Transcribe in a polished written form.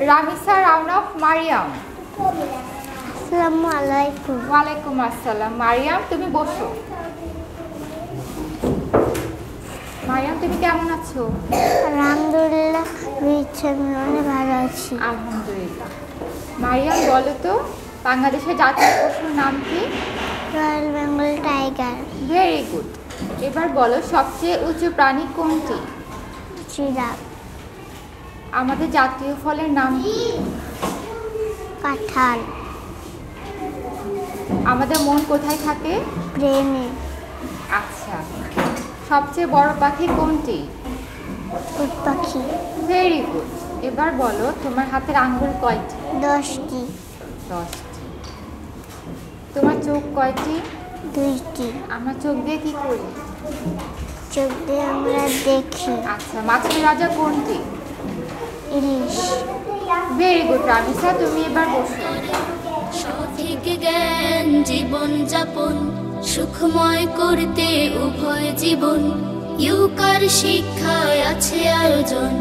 Ramisa round of Mariam. আসসালামু আলাইকুম। ওয়ালাইকুম আসসালাম। মারিয়াম তুমি বসো। মারিয়াম তুমি কেমন আছো? আলহামদুলিল্লাহ, অনেক ভালো আছি। আলহামদুলিল্লাহ। মারিয়াম বলো তো, বাংলাদেশের জাতীয় পশুর নাম কি? Royal Bengal tiger. Very good. এবার বলো, সবচেয়ে উঁচু প্রাণী কোনটি? জিরাফ। আমাদের জাতীয় ফলের নাম কি? কাঁঠাল। আমাদের মন কোথায় থাকে? ব্রেনে। আচ্ছা, সবচেয়ে বড় পাখি কোনটি? উট পাখি। Very good. এবার বলো, তোমার হাতের আঙ্গুল কয়টি? 10টি। 10টি। তোমার চোখ কয়টি? 2টি। আমরা চোখ দিয়ে কি করি? চোখ দিয়ে আমরা দেখি। আচ্ছা, মাছের রাজা কোনটি? ইলিশ। ভেরি গুড রামিসা, তুমি এবার বসো। সঠিক জ্ঞান জীবন যাপন সুখময় করতে উভয় জীবন, ইউকার শিক্ষায় আছে আয়োজন।